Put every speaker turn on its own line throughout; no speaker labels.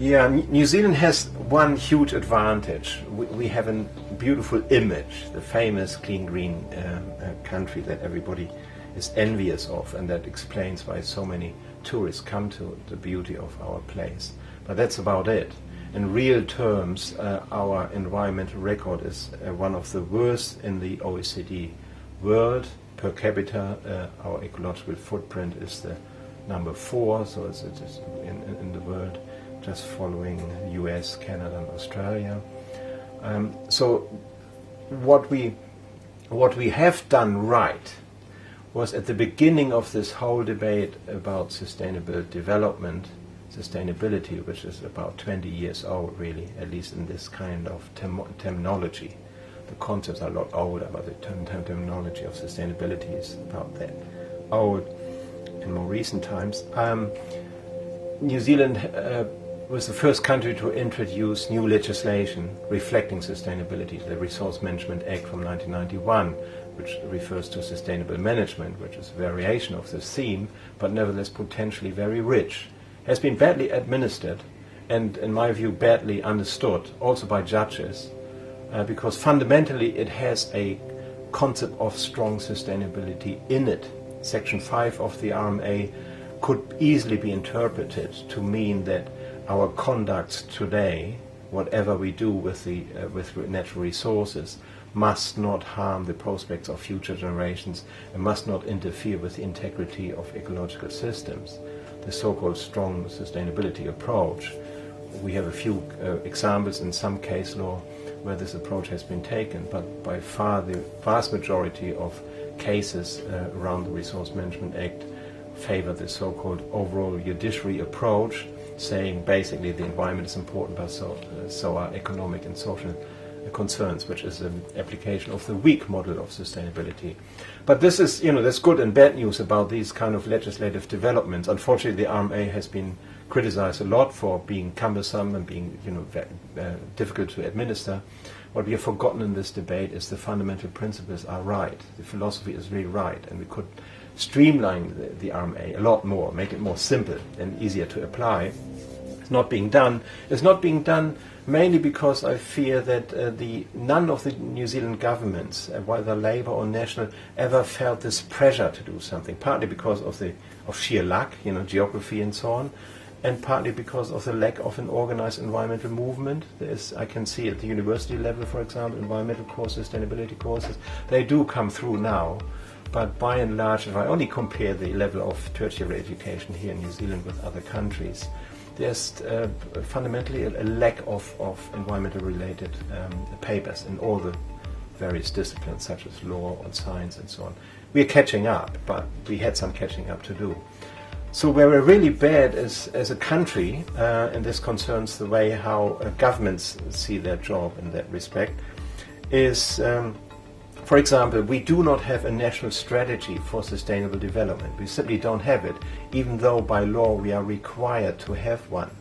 Yeah, New Zealand has one huge advantage. We have a beautiful image, the famous clean green country that everybody is envious of, and that explains why so many tourists come to the beauty of our place. But that's about it. In real terms, our environmental record is one of the worst in the OECD world. Per capita, our ecological footprint is the number 4, so it's in the world, just following US, Canada and Australia. So what we have done right was at the beginning of this whole debate about sustainable development, sustainability, which is about 20 years old really, at least in this kind of terminology. The concepts are a lot older, but the terminology of sustainability is about that old in more recent times. New Zealand was the first country to introduce new legislation reflecting sustainability, the Resource Management Act from 1991, which refers to sustainable management, which is a variation of this theme, but nevertheless potentially very rich. Has been badly administered and, in my view, badly understood, also by judges, because fundamentally it has a concept of strong sustainability in it. Section 5 of the RMA could easily be interpreted to mean that our conduct today, whatever we do with natural resources, must not harm the prospects of future generations and must not interfere with the integrity of ecological systems. The so-called strong sustainability approach. We have a few examples in some case law where this approach has been taken, but by far the vast majority of cases around the Resource Management Act favor the so-called overall judiciary approach, saying basically the environment is important, but so are economic and social concerns, which is an application of the weak model of sustainability. But this is, there's good and bad news about these kind of legislative developments. Unfortunately, the RMA has been criticized a lot for being cumbersome and being, difficult to administer. What we have forgotten in this debate is the fundamental principles are right. The philosophy is really right, and we could streamline the RMA a lot more, make it more simple and easier to apply. It's not being done. It's not being done mainly because I fear that none of the New Zealand governments, whether Labour or National, ever felt this pressure to do something. Partly because of sheer luck, geography and so on, and partly because of the lack of an organized environmental movement. I can see at the university level, for example, environmental courses, sustainability courses, they do come through now. But by and large, if I only compare the level of tertiary education here in New Zealand with other countries, there's fundamentally a lack of environmental related papers in all the various disciplines such as law and science and so on. We're catching up, but we had some catching up to do. So where we're really bad as a country, and this concerns the way how governments see their job in that respect, is, for example, we do not have a national strategy for sustainable development. We simply don't have it, even though by law we are required to have one.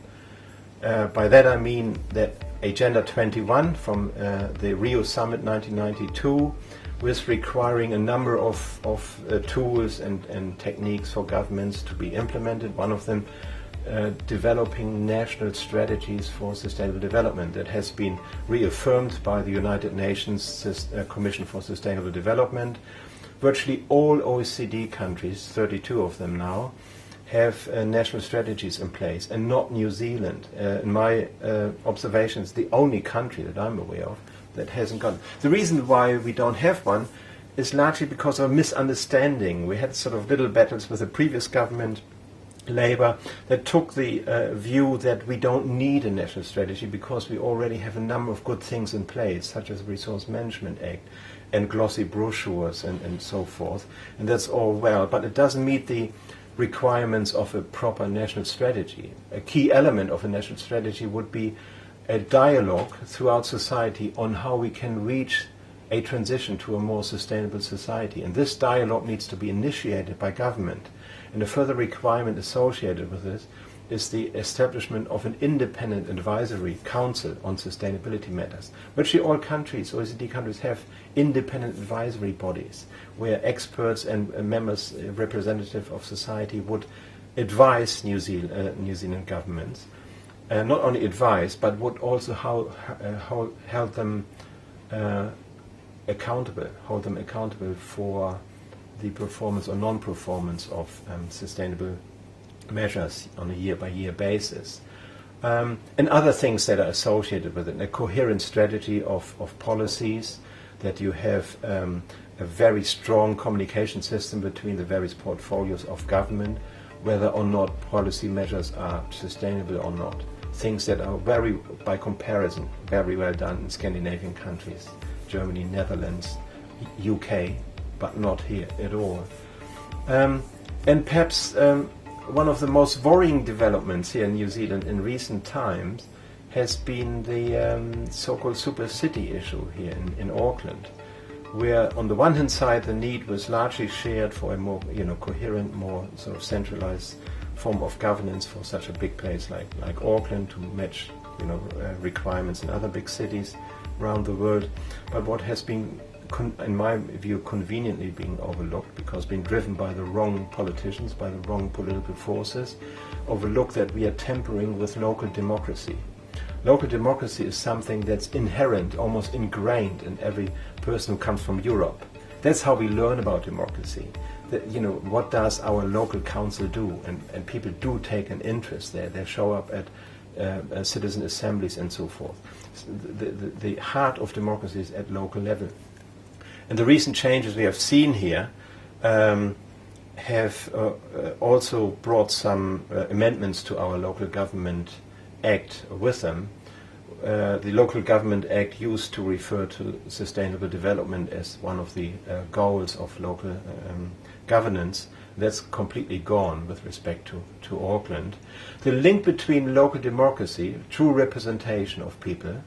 By that I mean that Agenda 21 from the Rio Summit 1992 was requiring a number of tools and techniques for governments to be implemented. One of them developing national strategies for sustainable development that has been reaffirmed by the United Nations Commission for Sustainable Development. Virtually all OECD countries, 32 of them now, have national strategies in place, and not New Zealand. In my observations, the only country that I'm aware of that hasn't got. The reason why we don't have one is largely because of a misunderstanding. We had sort of little battles with the previous government, Labour, that took the view that we don't need a national strategy because we already have a number of good things in place, such as the Resource Management Act and glossy brochures and so forth. And that's all well, but it doesn't meet the requirements of a proper national strategy. A key element of a national strategy would be a dialogue throughout society on how we can reach a transition to a more sustainable society. And this dialogue needs to be initiated by government. And a further requirement associated with this is the establishment of an independent advisory council on sustainability matters. Virtually all countries, OECD countries, have independent advisory bodies where experts and members, representative of society, would advise New Zealand governments. not only advise, but would also hold them accountable for the performance or non-performance of sustainable measures on a year-by-year basis. And other things that are associated with it, a coherent strategy of policies, that you have a very strong communication system between the various portfolios of government, whether or not policy measures are sustainable or not. Things that are by comparison, very well done in Scandinavian countries, Germany, Netherlands, UK, but not here at all. And perhaps one of the most worrying developments here in New Zealand in recent times has been the so-called super city issue here in Auckland, where on the one hand side the need was largely shared for a more coherent, more sort of centralized form of governance for such a big place like Auckland to match requirements in other big cities around the world. But what has been, in my view, conveniently being overlooked, because being driven by the wrong politicians, by the wrong political forces, overlooked that we are tampering with local democracy. Local democracy is something that's inherent, almost ingrained in every person who comes from Europe. That's how we learn about democracy. What does our local council do? And people do take an interest there. They show up at citizen assemblies and so forth. The heart of democracy is at local level. And the recent changes we have seen here have also brought some amendments to our Local Government Act with them. The Local Government Act used to refer to sustainable development as one of the goals of local governance. That's completely gone with respect to Auckland. The link between local democracy, true representation of people,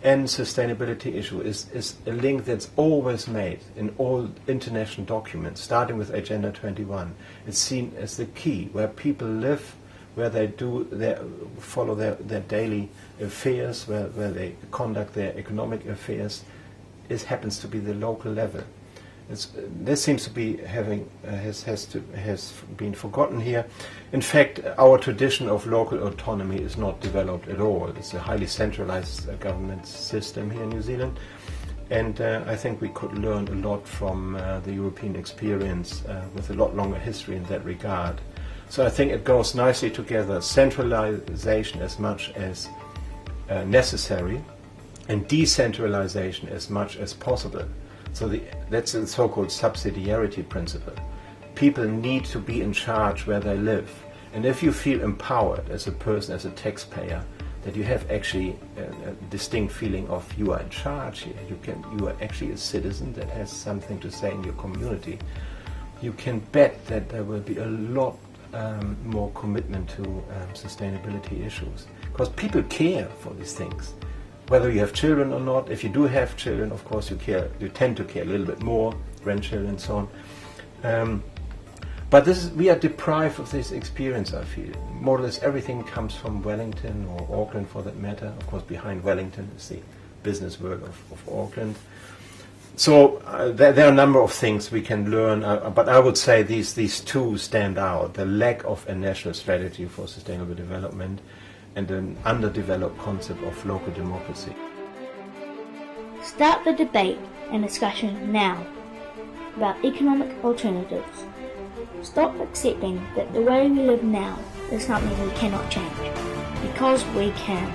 and sustainability issue is a link that's always made in all international documents, starting with Agenda 21. It's seen as the key, where people live, where they follow their daily affairs, where they conduct their economic affairs. It happens to be the local level. This seems to be has been forgotten here. In fact, our tradition of local autonomy is not developed at all. It's a highly centralized government system here in New Zealand, and I think we could learn a lot from the European experience with a lot longer history in that regard. So I think it goes nicely together: centralization as much as necessary, and decentralization as much as possible. So that's the so-called subsidiarity principle. People need to be in charge where they live. And if you feel empowered as a person, as a taxpayer, that you have actually a distinct feeling of you are in charge here, you are actually a citizen that has something to say in your community, you can bet that there will be a lot more commitment to sustainability issues. Because people care for these things. Whether you have children or not, if you do have children, of course you tend to care a little bit more, grandchildren and so on. But we are deprived of this experience, I feel. More or less everything comes from Wellington, or Auckland for that matter. Of course, behind Wellington is the business world of Auckland. So there are a number of things we can learn, but I would say these two stand out. The lack of a national strategy for sustainable development and an underdeveloped concept of local democracy.
Start the debate and discussion now about economic alternatives. Stop accepting that the way we live now is something we cannot change, because we can.